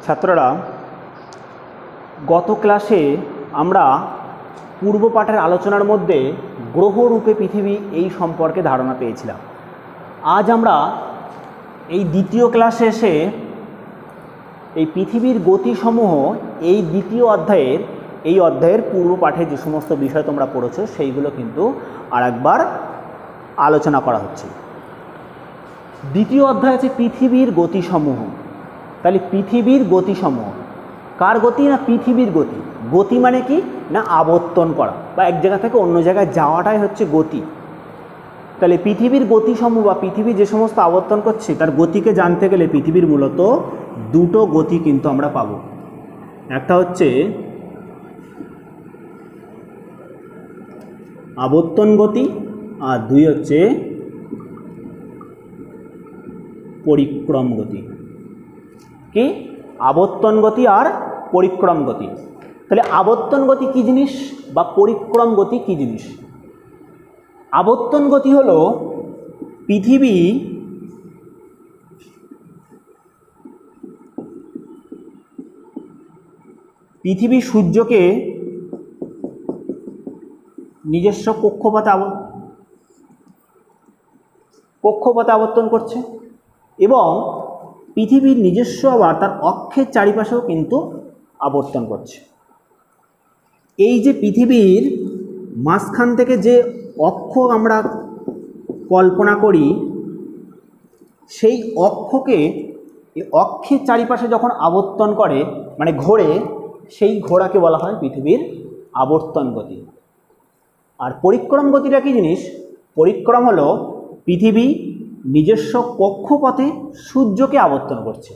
ছাত্ররা, গত ক্লাসে আমরা পূর্ব পাঠের আলোচনার মধ্যে গ্রহরূপে পৃথিবী এই সম্পর্কে ধারণা পেয়েছিলাম। আজ আমরা এই দ্বিতীয় ক্লাসে এসে এই পৃথিবীর গতিসমূহ এই দ্বিতীয় অধ্যায়ের পূর্ব পাঠে যে সমস্ত বিষয় তোমরা পড়েছো সেইগুলো কিন্তু আরেকবার আলোচনা করা হচ্ছে। দ্বিতীয় অধ্যায় আছে পৃথিবীর গতিসমূহ। তাহলে পৃথিবীর গতিসমূহ কার গতি? না পৃথিবীর গতি। গতি মানে কি? না আবর্তন করা বা এক জায়গা থেকে অন্য জায়গায় যাওয়াটাই হচ্ছে গতি। তাহলে পৃথিবীর গতিসমূহ বা পৃথিবী যে সমস্ত আবর্তন করছে তার গতিকে জানতে গেলে পৃথিবীর মূলত দুটো গতি কিন্তু আমরা পাব। একটা হচ্ছে আবর্তন গতি আর দুই হচ্ছে পরিক্রম গতি। কি? আবর্তন গতি আর পরিক্রম গতি। তাহলে আবর্তন গতি কী জিনিস বা পরিক্রম গতি কী জিনিস? আবর্তন গতি হলো পৃথিবী সূর্যকে নিজস্ব কক্ষপথে আবর্তন করছে এবং পৃথিবীর নিজস্ব আবার তার অক্ষের চারিপাশেও কিন্তু আবর্তন করছে। এই যে পৃথিবীর মাঝখান থেকে যে অক্ষ আমরা কল্পনা করি, সেই অক্ষকে অক্ষের চারিপাশে যখন আবর্তন করে মানে ঘোরে, সেই ঘোরাকে বলা হয় পৃথিবীর আবর্তন গতি। আর পরিক্রম গতিটা কী জিনিস? পরিক্রম হলো পৃথিবী নিজস্ব কক্ষপথে সূর্যকে আবর্তন করছে।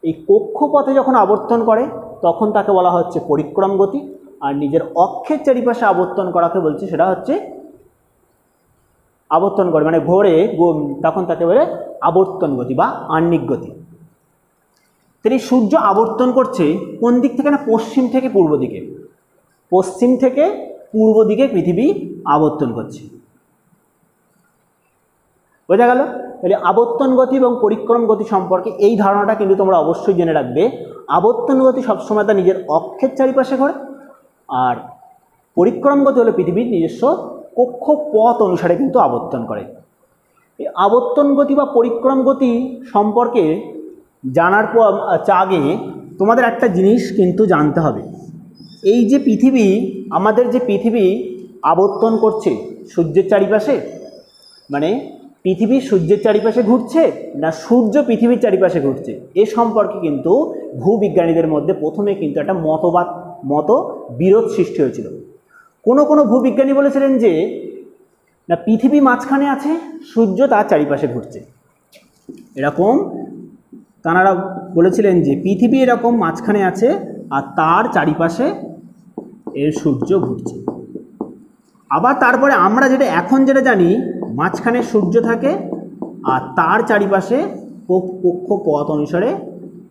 এই কক্ষপথে যখন আবর্তন করে তখন তাকে বলা হচ্ছে পরিক্রম গতি, আর নিজের অক্ষের চারিপাশে আবর্তন করাকে বলছে সেটা হচ্ছে আবর্তন করে মানে ঘোরে, তখন তাকে বলে আবর্তন গতি বা আহ্নিক গতি। তাহলে সূর্য আবর্তন করছে কোন দিক থেকে? না পশ্চিম থেকে পূর্ব দিকে। পশ্চিম থেকে পূর্ব দিকে পৃথিবী আবর্তন করছে। বোঝা গেল? তাহলে আবর্তন গতি এবং পরিক্রম গতি সম্পর্কে এই ধারণাটা কিন্তু তোমরা অবশ্যই জেনে রাখবে। আবর্তন গতি সবসময় তার নিজের অক্ষের চারিপাশে ঘোরে, আর পরিক্রম গতি হলো পৃথিবীর নিজস্ব কক্ষপথ অনুসারে কিন্তু আবর্তন করে। এই আবর্তন গতি বা পরিক্রম গতি সম্পর্কে জানার পর আগে তোমাদের একটা জিনিস কিন্তু জানতে হবে। এই যে পৃথিবী, আমাদের যে পৃথিবী আবর্তন করছে সূর্যের চারিপাশে, মানে পৃথিবী সূর্যের চারিপাশে ঘুরছে না সূর্য পৃথিবীর চারিপাশে ঘুরছে, এ সম্পর্কে কিন্তু ভূবিজ্ঞানীদের মধ্যে প্রথমে কিন্তু একটা মতবিরোধ সৃষ্টি হয়েছিল। কোনো ভূবিজ্ঞানী বলেছিলেন যে না পৃথিবী মাঝখানে আছে, সূর্য তার চারিপাশে ঘুরছে। এরকম তাঁরা বলেছিলেন যে পৃথিবী এরকম মাঝখানে আছে আর তার চারিপাশে এর সূর্য ঘুরছে। আবার তারপরে আমরা এখন যেটা জানি, মাঝখানে সূর্য থাকে আর তার চারিপাশে কক্ষপথ অনুসারে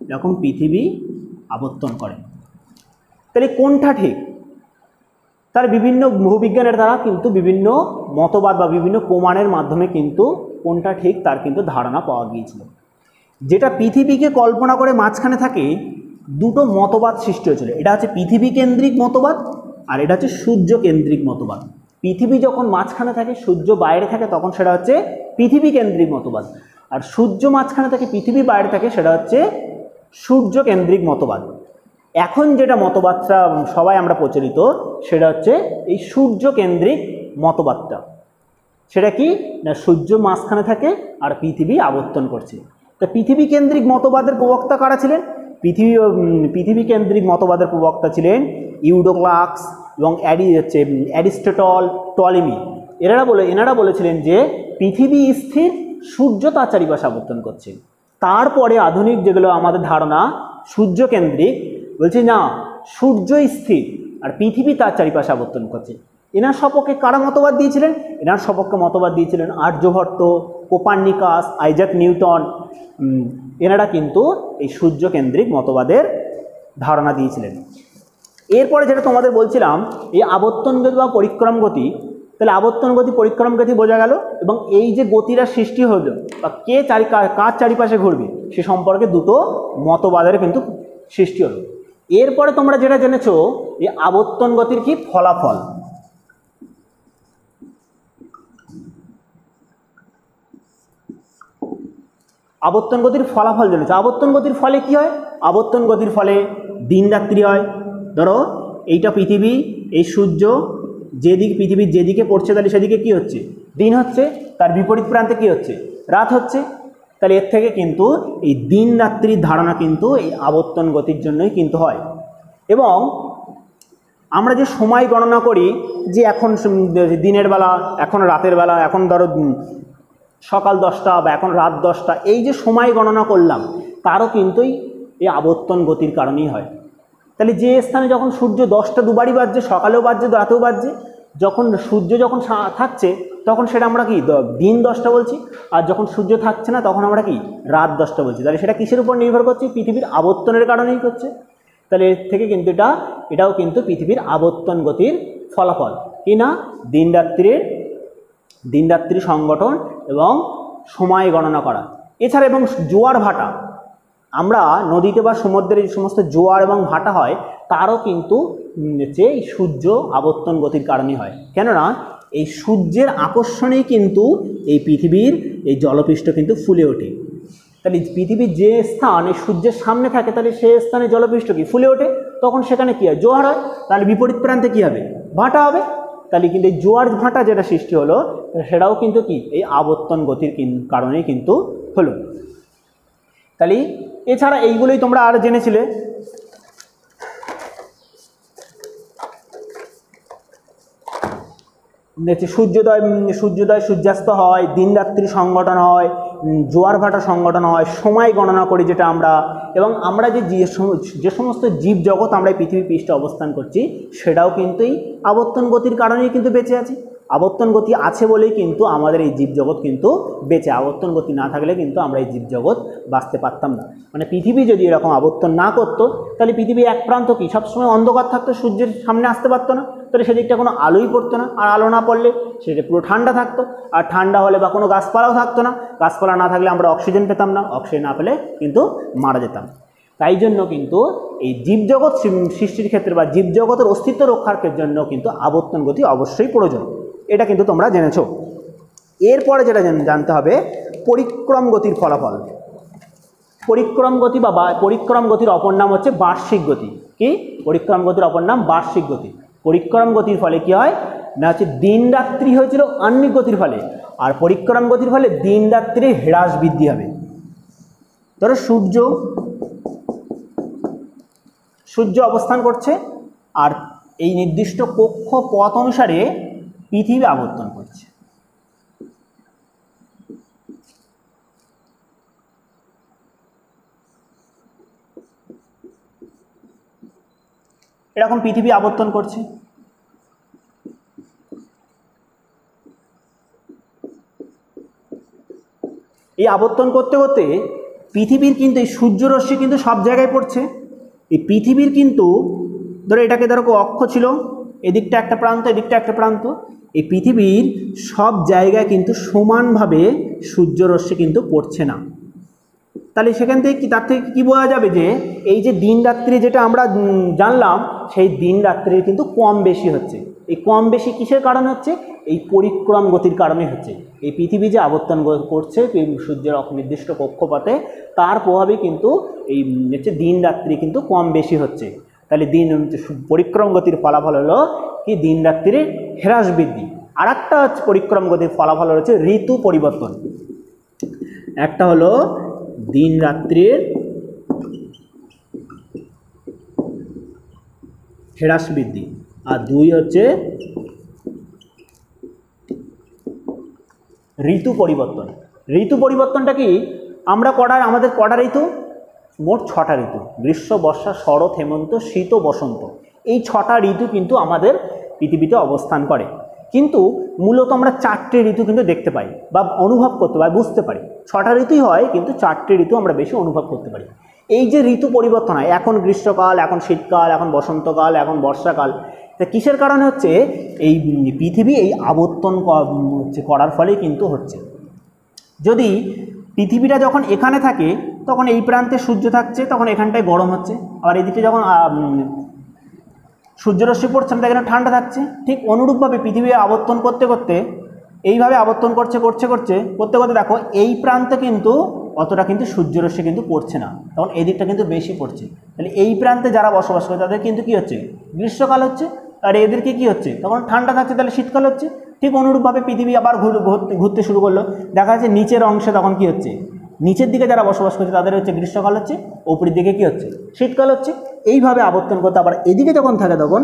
এরকম পৃথিবী আবর্তন করে। তাহলে কোনটা ঠিক? তার বিভিন্ন ভূবিজ্ঞানের দ্বারা কিন্তু বিভিন্ন মতবাদ বা বিভিন্ন প্রমাণের মাধ্যমে কিন্তু কোনটা ঠিক তার কিন্তু ধারণা পাওয়া গিয়েছিল। যেটা পৃথিবীকে কল্পনা করে মাঝখানে থাকে, দুটো মতবাদ সৃষ্টি হয়েছিল। এটা হচ্ছে পৃথিবী কেন্দ্রিক মতবাদ আর এটা হচ্ছে সূর্য কেন্দ্রিক মতবাদ। পৃথিবী যখন মাঝখানে থাকে, সূর্য বাইরে থাকে, তখন সেটা হচ্ছে পৃথিবী কেন্দ্রিক মতবাদ। আর সূর্য মাঝখানে থাকে, পৃথিবী বাইরে থাকে, সেটা হচ্ছে সূর্য কেন্দ্রিক মতবাদ। এখন যেটা মতবাদটা সবাই আমরা প্রচলিত, সেটা হচ্ছে এই সূর্য কেন্দ্রিক মতবাদটা। সেটা কি? না সূর্য মাঝখানে থাকে আর পৃথিবী আবর্তন করছে। তা পৃথিবী কেন্দ্রিক মতবাদের প্রবক্তা কারা ছিলেন? পৃথিবী কেন্দ্রিক মতবাদের প্রবক্তা ছিলেন ইউডোক্লাস এবং অ্যারিস্টটল, টলেমি। এনারা বলেছিলেন যে পৃথিবী স্থির, সূর্য তার চারিপাশে আবর্তন করছে। তারপরে আধুনিক যেগুলো আমাদের ধারণা সূর্য কেন্দ্রিক, বলছে না সূর্য স্থির আর পৃথিবী তার চারিপাশে আবর্তন করছে। এনার সপক্ষে কারা মতবাদ দিয়েছিলেন? এনার সপক্ষে মতবাদ দিয়েছিলেন আর্যভট্ট, কোপার্নিকাস, আইজাক নিউটন। এনারা কিন্তু এই সূর্য কেন্দ্রিক মতবাদের ধারণা দিয়েছিলেন। এরপরে যেটা তোমাদের বলছিলাম, এই আবর্তন গতি বা পরিক্রম গতি, তাহলে আবর্তন গতি পরিক্রম গতি বোঝা গেল। এবং এই যে গতিটা সৃষ্টি হলো বা কার চারিপাশে ঘুরবে সে সম্পর্কে দুটো মতবাদের কিন্তু সৃষ্টি হলো। এরপরে তোমরা যেটা জেনেছো এই আবর্তন গতির কি ফলাফল। আবর্তন গতির ফলাফল জেনেছো। আবর্তন গতির ফলে কি হয়? আবর্তন গতির ফলে দিন রাত্রি হয়। ধরো এইটা পৃথিবী, এই সূর্য যেদিকে পৃথিবীর যেদিকে পড়ছে তাহলে সেদিকে কি হচ্ছে? দিন হচ্ছে। তার বিপরীত প্রান্তে কি হচ্ছে? রাত হচ্ছে। তাহলে এর থেকে কিন্তু এই দিন রাত্রির ধারণা কিন্তু এই আবর্তন গতির জন্যই কিন্তু হয়। এবং আমরা যে সময় গণনা করি যে এখন দিনের বেলা, এখন রাতের বেলা, এখন ধরো সকাল 10টা বা এখন রাত 10টা, এই যে সময় গণনা করলাম তারও কিন্তু এই আবর্তন গতির কারণেই হয়। তাহলে যে স্থানে যখন সূর্য 10টা দুবারই বাজছে, সকালেও বাজছে রাতেও বাজছে, যখন সূর্য যখন থাকছে তখন সেটা আমরা কি দিন 10টা বলছি, আর যখন সূর্য থাকছে না তখন আমরা কি রাত 10টা বলছি। তাহলে সেটা কিসের উপর নির্ভর করছে? পৃথিবীর আবর্তনের কারণেই করছে। তাহলে এর থেকে কিন্তু এটাও কিন্তু পৃথিবীর আবর্তন গতির ফলাফল, কি না? দিন রাত্রি সংগঠন এবং সময় গণনা করা। এছাড়া এবং জোয়ার ভাটা, আমরা নদীতে বা সমুদ্রে যে সমস্ত জোয়ার এবং ভাটা হয় তারও কিন্তু হচ্ছে এই সূর্য আবর্তন গতির কারণেই হয়। কেননা এই সূর্যের আকর্ষণেই কিন্তু এই পৃথিবীর এই জলপৃষ্ঠ কিন্তু ফুলে ওঠে। তাহলে পৃথিবীর যে স্থান এই সূর্যের সামনে থাকে তাহলে সে স্থানে জলপৃষ্ঠ কি ফুলে ওঠে, তখন সেখানে কী হয়? জোয়ার হয়। তাহলে বিপরীত প্রান্তে কী হবে? ভাটা হবে। তাহলে কিন্তু এই জোয়ার ভাটা যেটা সৃষ্টি হলো সেটাও কিন্তু কি এই আবর্তন গতির কারণেই কিন্তু হলো। তাহলে এছাড়া এইগুলোই তোমরা আর জেনেছিলে। সূর্যোদয় সূর্যাস্ত হয়, দিন রাত্রি সংগঠন হয়, জোয়ার ভাটা সংগঠন হয়, সময় গণনা করি যেটা আমরা, এবং আমরা যে সমস্ত জীবজগৎ আমরা এই পৃথিবী পৃষ্ঠে অবস্থান করছি সেটাও কিন্তু এই আবর্তন গতির কারণেই কিন্তু বেঁচে আছি। আবর্তন গতি আছে বলেই কিন্তু আমাদের এই জীবজগৎ কিন্তু বেঁচে। আবর্তন গতি না থাকলে কিন্তু আমরা এই জীবজগৎ বাঁচতে পারতাম না। মানে পৃথিবী যদি এরকম আবর্তন না করতো তাহলে পৃথিবী এক প্রান্ত কি সবসময় অন্ধকার থাকতো, সূর্যের সামনে আসতে পারতো না, তাহলে সেদিকটা কোনো আলোই পড়তো না, আর আলো না পড়লে সেটা পুরো ঠান্ডা থাকতো, আর ঠান্ডা হলে বা কোনো গাছপালাও থাকতো না, গাছপালা না থাকলে আমরা অক্সিজেন পেতাম না, অক্সিজেন না পেলে কিন্তু মারা যেতাম। তাই জন্য কিন্তু এই জীবজগৎ সৃষ্টির ক্ষেত্রে বা জীবজগতের অস্তিত্ব রক্ষার জন্য কিন্তু আবর্তন গতি অবশ্যই প্রয়োজন। এটা কিন্তু তোমরা জেনেছো। এরপরে যেটা জানতে হবে পরিক্রম গতির ফলাফল। পরিক্রম গতি বা পরিক্রম গতির অপর নাম হচ্ছে বার্ষিক গতি। কি? পরিক্রম গতির অপর নাম বার্ষিক গতি। পরিক্রম গতির ফলে কি হয় না হচ্ছে দিন রাত্রি হয়েছিল আহ্নিক গতির ফলে, আর পরিক্রম গতির ফলে দিন রাত্রির হ্রাস বৃদ্ধি হবে। ধরো সূর্য অবস্থান করছে আর এই নির্দিষ্ট কক্ষপথ অনুসারে পৃথিবী আবর্তন করছে। এরকম পৃথিবী আবর্তন করছে। এই আবর্তন করতে করতে পৃথিবীর কিন্তু এই সূর্যরশ্মি কিন্তু সব জায়গায় পড়ছে। এই পৃথিবীর কিন্তু ধরো এটাকে ধরো অক্ষ ছিল, এদিকটা একটা প্রান্ত, এদিকটা একটা প্রান্ত, এই পৃথিবীর সব জায়গায় কিন্তু সমানভাবে সূর্যরশ্মি কিন্তু পড়ছে না। তাহলে সেখান থেকে তার থেকে কী বোঝা যাবে যে এই যে দিন রাত্রি যেটা আমরা জানলাম সেই দিন রাত্রির কিন্তু কম বেশি হচ্ছে। এই কম বেশি কিসের কারণে হচ্ছে? এই পরিক্রম গতির কারণে হচ্ছে। এই পৃথিবী যে আবর্তন করছে সূর্যের নির্দিষ্ট কক্ষপথে তার প্রভাবে কিন্তু এই হচ্ছে দিন রাত্রি কিন্তু কম বেশি হচ্ছে। তাহলে পরিক্রম গতির ফলাফল হলো কি দিন রাত্রির হ্রাস বৃদ্ধি। আর একটা হচ্ছে পরিক্রম গতির ফলাফল হচ্ছে ঋতু পরিবর্তন। একটা হলো দিন রাত্রির হ্রাস বৃদ্ধি, আর দুই হচ্ছে ঋতু পরিবর্তন। ঋতু পরিবর্তনটা কি? আমাদের কটা ঋতু? মোট 6টা ঋতু। গ্রীষ্ম, বর্ষা, শরৎ, হেমন্ত, শীত ও বসন্ত। এই 6টা ঋতু কিন্তু আমাদের পৃথিবীতে অবস্থান করে। কিন্তু মূলত আমরা 4টে ঋতু কিন্তু দেখতে পাই বা অনুভব করতে পারি, বুঝতে পারি। 6টা ঋতুই হয় কিন্তু 4টে ঋতু আমরা বেশি অনুভব করতে পারি। এই যে ঋতু পরিবর্তন হয়, এখন গ্রীষ্মকাল, এখন শীতকাল, এখন বসন্তকাল, এখন বর্ষাকাল, তা কিসের কারণে হচ্ছে? এই পৃথিবী এই আবর্তন করার ফলেই কিন্তু হচ্ছে। যদি পৃথিবীটা যখন এখানে থাকে তখন এই প্রান্তে সূর্য থাকছে, তখন এখানটায় গরম হচ্ছে, আর এদিকে যখন সূর্যরশ্মি পড়ছে না এখানে ঠান্ডা থাকছে। ঠিক অনুরূপভাবে পৃথিবী আবর্তন করতে করতে এইভাবে আবর্তন করতে করতে দেখো এই প্রান্তে কিন্তু অতটা কিন্তু সূর্যরশ্মি কিন্তু পড়ছে না, তখন এই দিকটা কিন্তু বেশি পড়ছে। তাহলে এই প্রান্তে যারা বসবাস করে তাদের কিন্তু কী হচ্ছে, গ্রীষ্মকাল হচ্ছে, আর এদেরকে কী হচ্ছে, তখন ঠান্ডা থাকছে, তাহলে শীতকাল হচ্ছে। ঠিক অনুরূপভাবে পৃথিবী আবার ঘুরতে শুরু করলো, দেখা যাচ্ছে নিচের অংশে তখন কী হচ্ছে, নিচের দিকে যারা বসবাস করছে তাদের হচ্ছে গ্রীষ্মকাল হচ্ছে, উপরের দিকে কী হচ্ছে, শীতকাল হচ্ছে। এইভাবে আবর্তন করতে আবার এদিকে যখন থাকে তখন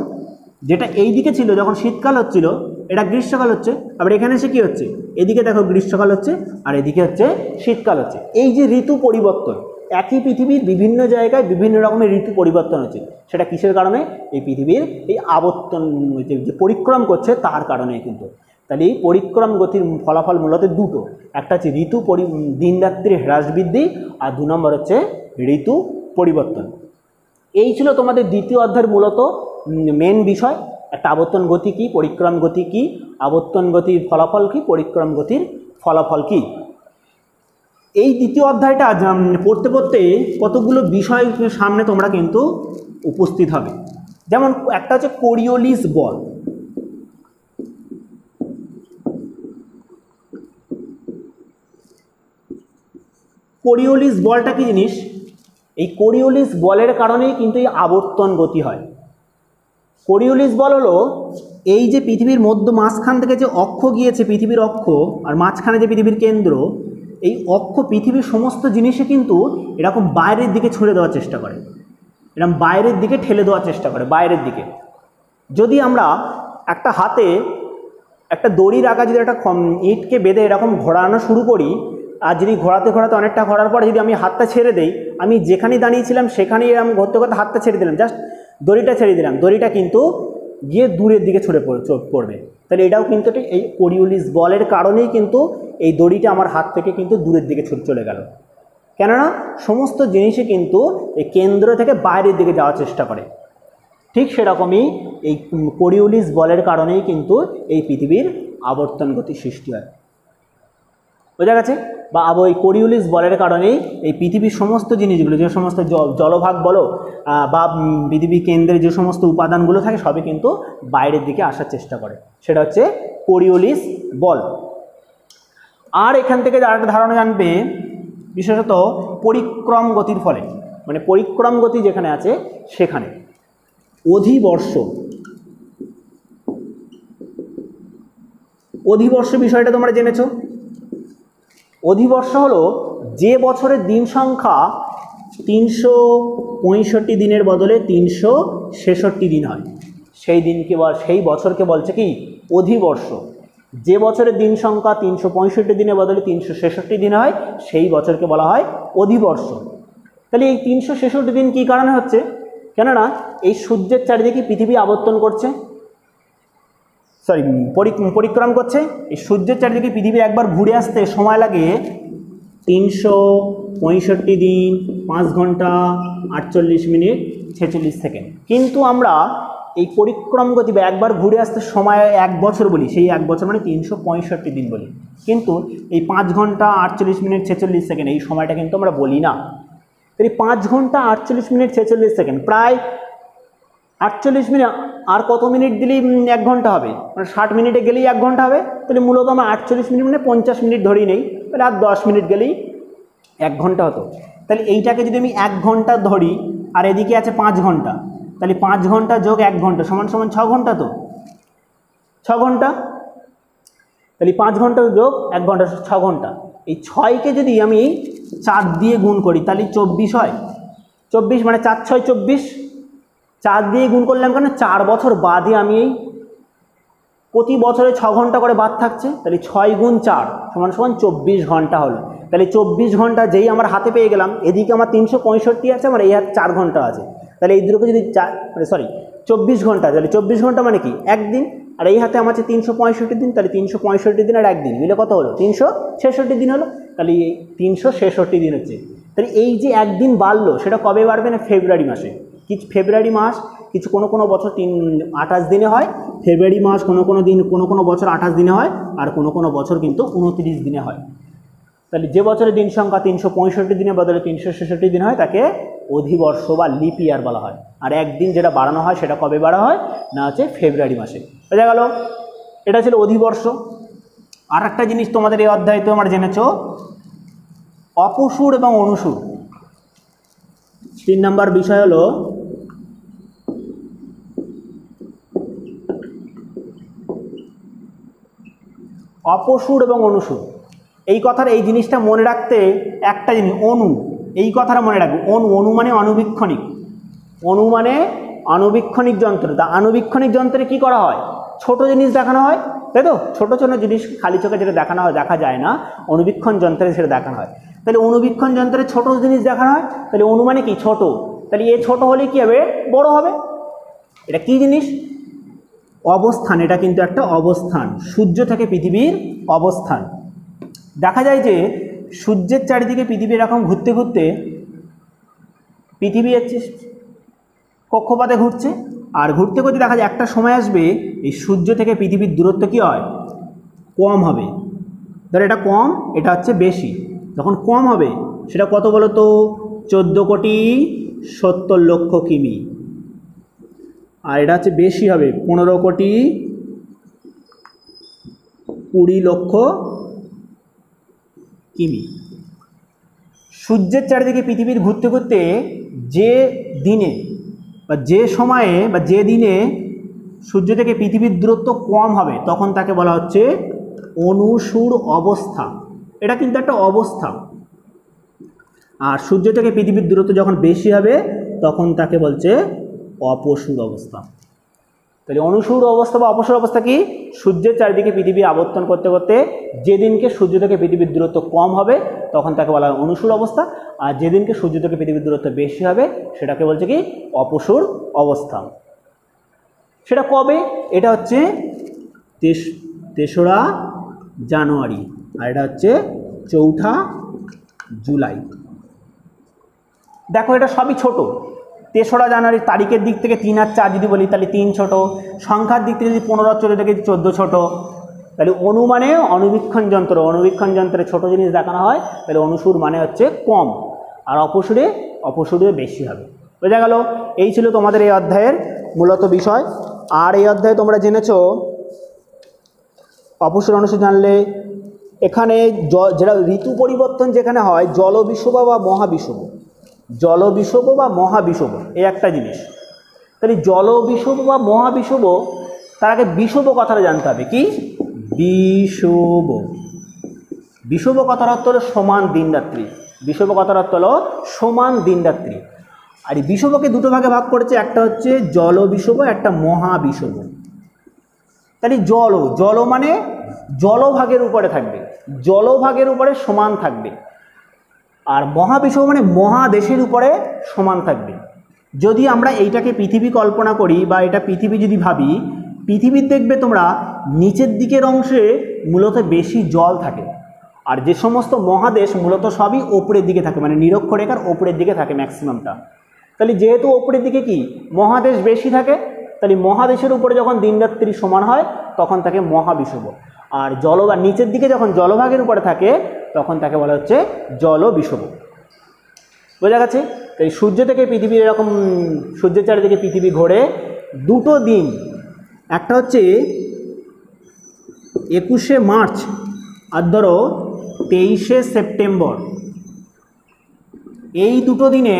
যেটা এই দিকে ছিল যখন শীতকাল হচ্ছিল এটা গ্রীষ্মকাল হচ্ছে, আবার এখানে এসে কী হচ্ছে, এদিকে দেখো গ্রীষ্মকাল হচ্ছে আর এদিকে হচ্ছে শীতকাল হচ্ছে। এই যে ঋতু পরিবর্তন, একই পৃথিবীর বিভিন্ন জায়গায় বিভিন্ন রকমের ঋতু পরিবর্তন হচ্ছে, সেটা কিসের কারণে, এই পৃথিবীর এই আবর্তন যে পরিক্রম করছে তার কারণে কিন্তু। তাহলে এই পরিক্রম গতির ফলাফল মূলত দুটো, একটা হচ্ছে ঋতু দিন রাত্রির হ্রাস বৃদ্ধি, আর 2 নম্বর হচ্ছে ঋতু পরিবর্তন। এই ছিল তোমাদের দ্বিতীয় অধ্যায়ের মূলত মেন বিষয়, একটা আবর্তন গতি কী, পরিক্রম গতি কী, আবর্তন গতির ফলাফল কী, পরিক্রম গতির ফলাফল কী। এই দ্বিতীয় অধ্যায়টা পড়তে পড়তে কতগুলো বিষয় সামনে তোমরা কিন্তু উপস্থিত হবে। যেমন একটা হচ্ছে কোরিওলিস বল। কোরিওলিস বলটা কী জিনিস, এই কোরিওলিস বলের কারণেই কিন্তু এই আবর্তন গতি হয়। কোরিওলিস বল হলো এই যে পৃথিবীর মধ্য মাঝখান থেকে যে অক্ষ গিয়েছে, পৃথিবীর অক্ষ, আর মাঝখানে যে পৃথিবীর কেন্দ্র, এই অক্ষ পৃথিবীর সমস্ত জিনিসে কিন্তু এরকম বাইরের দিকে ছুঁড়ে দেওয়ার চেষ্টা করে, এরকম বাইরের দিকে ঠেলে দেওয়ার চেষ্টা করে, বাইরের দিকে। যদি আমরা একটা হাতে একটা দড়ির আঁকা যদি একটা ইটকে বেঁধে এরকম ঘোরানো শুরু করি, আর যদি ঘোরাতে ঘোরাতে অনেকটা ঘোরার পরে যদি আমি হাতটা ছেড়ে দেই, আমি যেখানেই দাঁড়িয়েছিলাম সেখানেই এরকম ঘুরতে ঘুরতে হাতটা ছেড়ে দিলাম, জাস্ট দড়িটা ছেড়ে দিলাম, দড়িটা কিন্তু গিয়ে দূরের দিকে ছুটে পড়বে। তাহলে এটাও কিন্তু এই কোরিওলিস বলের কারণেই কিন্তু এই দড়িটা আমার হাত থেকে কিন্তু দূরের দিকে চলে গেল, কেননা সমস্ত জিনিসই কিন্তু এই কেন্দ্র থেকে বাইরের দিকে যাওয়ার চেষ্টা করে। ঠিক সেরকমই এই কোরিওলিস বলের কারণেই কিন্তু এই পৃথিবীর আবর্তন গতি সৃষ্টি হয়, বোঝা গেছে? বা এই কোরিওলিস বলের কারণেই এই পৃথিবীর সমস্ত জিনিসগুলো, যে সমস্ত জলভাগ বলো বা পৃথিবীর কেন্দ্রে যে সমস্ত উপাদানগুলো থাকে সবই কিন্তু বাইরের দিকে আসার চেষ্টা করে, সেটা হচ্ছে কোরিওলিস বল। আর এখান থেকে আরেকটা ধারণা জানবে, বিশেষত পরিক্রম গতির ফলে, মানে পরিক্রম গতি যেখানে আছে সেখানে অধিবর্ষ, অধিবর্ষ বিষয়টা তোমরা জেনেছো। অধিবর্ষ হলো যে বছরের দিন সংখ্যা 365 দিনের বদলে 366 দিন হয়, সেই দিনকে সেই বছরকে বলছে কি অধিবর্ষ। যে বছরের দিন সংখ্যা 365 দিনের বদলে 366 দিন হয় সেই বছরকে বলা হয় অধিবর্ষ। তাহলে এই 366 দিন কী কারণে হচ্ছে, কেননা এই সূর্যের চারিদিকে পৃথিবী আবর্তন করছে, পরিক্রম করছে। এই সূর্যের চারিদিকে পৃথিবী একবার ঘুরে আসতে সময় লাগে 365 দিন 5 ঘন্টা 48 মিনিট 46 সেকেন্ড। কিন্তু আমরা এই পরিক্রম গতি বা একবার ঘুরে আসতে সময় 1 বছর বলি, সেই 1 বছর মানে 365 দিন বলি, কিন্তু এই 5 ঘন্টা 48 মিনিট 46 সেকেন্ড এই সময়টা কিন্তু আমরা বলি না। তাই 5 ঘন্টা 48 মিনিট 46 সেকেন্ড প্রায় 48 মিনিট, আর কত মিনিট দিলেই 1 ঘন্টা হবে, মানে 60 মিনিটে গেলেই 1 ঘন্টা হবে। তাহলে মূলত আমরা 48 মিনিট মানে 50 মিনিট ধরেই নেই, তাহলে আর 10 মিনিট গেলেই 1 ঘন্টা হতো। তাহলে এইটাকে যদি আমি 1 ঘন্টা ধরি আর এদিকে আছে 5 ঘন্টা, তাহলে 5 ঘন্টা যোগ 1 ঘন্টা সমান 6 ঘন্টা, তো 6 ঘন্টা। তাহলে 5 ঘন্টা যোগ 1 ঘন্টা 6 ঘন্টা। এই 6কে যদি আমি 4 দিয়ে গুণ করি তাহলে 24 হয়। 24 মানে 4 6 24, 4 দিয়ে গুণ করলাম কেন, 4 বছর বাদে আমি এই প্রতি বছরে 6 ঘন্টা করে বাদ থাকছে, তাহলে 6 গুণ 4 সমান 24 ঘন্টা হলো। তাহলে 24 ঘন্টা যেই আমার হাতে পেয়ে গেলাম, এদিকে আমার 365 আছে, আমার এই হাতে 4 ঘন্টা আছে, তাহলে এই দুটোকে যদি 24 ঘন্টা, তাহলে 24 ঘন্টা মানে কি একদিন, আর এই হাতে আমার আছে 365 দিন, তাহলে 365 দিন আর একদিন মিলে কত হলো 366 দিন হলো। তাহলে এই 366 দিন হচ্ছে। তাহলে এই যে একদিন বাড়লো সেটা কবে বাড়বে না, ফেব্রুয়ারি মাসে। কিছু ফেব্রুয়ারি মাস কিছু কোনো বছর 28 দিনে হয়, ফেব্রুয়ারি মাস কোনো দিন কোনো বছর 28 দিনে হয়, আর কোনো বছর কিন্তু 29 দিনে হয়। তাহলে যে বছরের দিন সংখ্যা 365 দিনের বদলে 366 দিন হয় তাকে অধিবর্ষ বা লিপ ইয়ার বলা হয়। আর একদিন যেটা বাড়ানো হয় সেটা কবে বাড়া হয় না হচ্ছে ফেব্রুয়ারি মাসে। বোঝা গেল? এটা ছিল অধিবর্ষ। আর একটা জিনিস তোমাদের এই অধ্যায়ে তোমরা জেনেছো, অপসুর এবং অনুসুর। 3 নম্বর বিষয় হলো অপসুর এবং অনুসুর। এই কথার এই জিনিসটা মনে রাখতে একটা জিনিস, অনু, এই কথাটা মনে রাখবে। অনু মানে আণুবীক্ষণিক, অনু মানে আণুবীক্ষণিক যন্ত্র। তা আণুবীক্ষণিক যন্ত্রে কি করা হয়? ছোট জিনিস দেখানো হয়, তাই তো? ছোট ছোট জিনিস খালি চোখে যেটা দেখানো হয়, দেখা যায় না, অণুবীক্ষণ যন্ত্রে সেটা দেখানো হয়। তাহলে অণুবীক্ষণ যন্ত্রে ছোট জিনিস দেখানো হয়, তাহলে অনু মানে কি? ছোট। তাহলে এ ছোট হলে কি হবে? বড় হবে। এটা কি জিনিস? অবস্থান। এটা কিন্তু একটা অবস্থান, সূর্য থেকে পৃথিবীর অবস্থান। দেখা যায় যে সূর্যের চারিদিকে পৃথিবী এরকম ঘুরতে ঘুরতে পৃথিবী হচ্ছে কক্ষপথে ঘুরছে, আর ঘুরতে ঘুরতে দেখা যায় একটা সময় আসবে এই সূর্য থেকে পৃথিবীর দূরত্ব কী হয়? কম হবে। ধর এটা কম, এটা হচ্ছে বেশি। যখন কম হবে সেটা কত বলো তো? 14,70,00,000 কিমি। আর এটা হচ্ছে বেশি হবে, 15,20,00,000 কিমি। সূর্যের চারিদিকে পৃথিবীর ঘুরতে ঘুরতে যে দিনে বা যে সময়ে বা যে দিনে সূর্য থেকে পৃথিবীর দূরত্ব কম হবে তখন তাকে বলা হচ্ছে অনুসুর অবস্থা। এটা কিন্তু একটা অবস্থা। আর সূর্য থেকে পৃথিবীর দূরত্ব যখন বেশি হবে তখন তাকে বলছে অপসুর অবস্থা। তাহলে অনুসুর অবস্থা বা অপসুর অবস্থা কি? সূর্যের চারিদিকে পৃথিবী আবর্তন করতে করতে যেদিনকে সূর্য থেকে পৃথিবীর দূরত্ব কম হবে তখন তাকে বলা হয় অনুসুর অবস্থা, আর যেদিনকে সূর্য থেকে পৃথিবীর দূরত্ব বেশি হবে সেটাকে বলছে কি? অপসুর অবস্থা। সেটা কবে? এটা হচ্ছে 3রা জানুয়ারি, আর এটা হচ্ছে 4ঠা জুলাই। দেখো এটা সবই ছোট। 3রা জানুয়ারি তারিখের দিক থেকে 3 আর 4 যদি বলি তাহলে 3 ছোট, সংখ্যার দিক থেকে যদি 15 আর 14 থেকে 14 ছোট। তাহলে অনু মানে অণুবীক্ষণ যন্ত্র, অণুবীক্ষণ যন্ত্রে ছোট জিনিস দেখানো হয়, তাহলে অনুসুর মানে হচ্ছে কম, আর অপসুরে বেশি হবে। বোঝা গেল? এই ছিল তোমাদের এই অধ্যায়ের মূলত বিষয়। আর এই অধ্যায়ে তোমরা জেনেছো অপসুর অনুসুর জানলে এখানে যেটা ঋতু পরিবর্তন যেখানে হয়, জলবিষুব বা মহাবিষুব, জলবিষুব বা মহাবিষুব এই একটা জিনিস। তাহলে জলবিষুব বা মহাবিষুব, তার আগে বিষুব কথাটা জানতে হবে। কি? বিষুব। বিষুব কথার অর্থ হলো সমান দিন রাত্রি। বিষুব কথার অর্থ হলো সমান দিন রাত্রি। আর এই বিষুবকে দুটো ভাগে ভাগ করেছে, একটা হচ্ছে জলবিষুব, একটা মহাবিষুব। তাহলে জল মানে জলভাগের উপরে থাকবে, জলভাগের উপরে সমান থাকবে। আর মহাবিষুব মানে মহাদেশের উপরে সমান থাকবে। যদি আমরা এইটাকে পৃথিবী কল্পনা করি বা এটা পৃথিবী যদি ভাবি, পৃথিবীর দেখবে তোমরা নিচের দিকের অংশে মূলত বেশি জল থাকে, আর যে সমস্ত মহাদেশ মূলত সবই ওপরের দিকে থাকে, মানে নিরক্ষরেখার ওপরের দিকে থাকে ম্যাক্সিমামটা। তাহলে যেহেতু ওপরের দিকে কি মহাদেশ বেশি থাকে, তাহলে মহাদেশের উপরে যখন দিনরাত্রি সমান হয় তখন তাকে মহাবিষুব। আর নিচের দিকে যখন জলভাগের উপরে থাকে তখন তাকে বলা হচ্ছে জলবিষুব। বোঝা গেছে? এই সূর্য থেকে পৃথিবীর এরকম সূর্যের চারিদিকে পৃথিবী ঘোরে দুটো দিন, একটা হচ্ছে 21শে মার্চ আর ধরো 23শে সেপ্টেম্বর। এই দুটো দিনে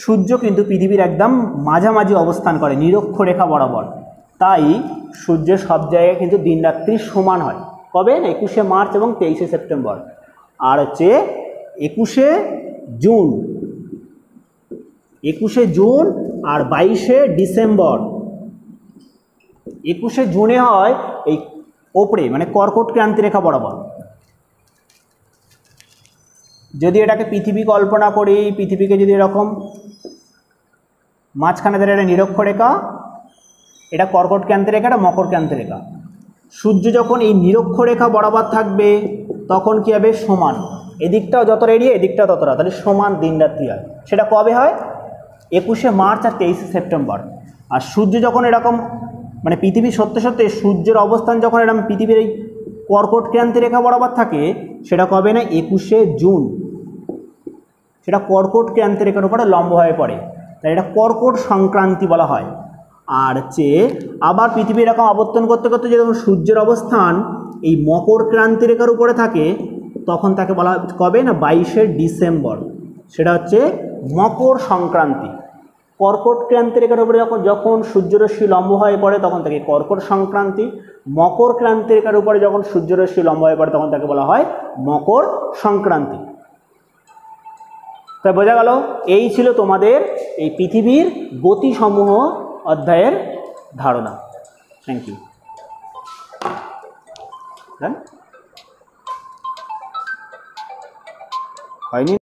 সূর্য কিন্তু পৃথিবীর একদম মাঝামাঝি অবস্থান করে নিরক্ষরেখা বরাবর। তাই সূর্যের সব জায়গায় কিন্তু দিন রাত্রি সমান হয়। কবে? 21শে মার্চ এবং 23শে সেপ্টেম্বর। আর হচ্ছে 21শে জুন, 21শে জুন আর 22শে ডিসেম্বর। 21শে জুনে হয় এই ওপরে মানে কর্কট ক্রান্তি রেখা বরাবর। যদি এটাকে পৃথিবী কল্পনা করি, পৃথিবীকে যদি এরকম মাঝখানে ধরে একটা নিরক্ষরেখা, এটা কর্কট ক্রান্তি রেখা, এটা মকর ক্রান্তি রেখা। সূর্য যখন এই নিরক্ষরেখা বরাবর থাকবে তখন কী হবে? সমান। এদিকটাও যতটা এরিয়া এদিকটাও ততটা, তাহলে সমান দিন রাত্রি হয়। সেটা কবে হয়? 21শে মার্চ আর 23শে সেপ্টেম্বর। আর সূর্য যখন এরকম মানে পৃথিবী সত্যি সত্যি সূর্যের অবস্থান যখন এরকম পৃথিবীর এই কর্কট ক্রান্তি রেখা বরাবর থাকে সেটা কবে না 21শে জুন, সেটা কর্কট ক্রান্তি রেখার উপরে লম্ব হয়ে পড়ে, তাই এটা কর্কট সংক্রান্তি বলা হয়। আর হচ্ছে আবার পৃথিবী এরকম আবর্তন করতে করতে যখন সূর্যের অবস্থান এই মকর ক্রান্তি রেখার উপরে থাকে তখন তাকে বলা হয় কবে না 22শে ডিসেম্বর, সেটা হচ্ছে মকর সংক্রান্তি। কর্কট ক্রান্তি রেখার উপরে যখন সূর্যরশ্মি লম্ব হয়ে পড়ে তখন তাকে কর্কট সংক্রান্তি, মকর ক্রান্তি রেখার উপরে যখন সূর্যরশ্মি লম্ব হয়ে পড়ে তখন তাকে বলা হয় মকর সংক্রান্তি। তাই বোঝা গেল, এই ছিল তোমাদের এই পৃথিবীর গতিসমূহ অধ্যায়ের ধারণা। Thank you. হয়নি?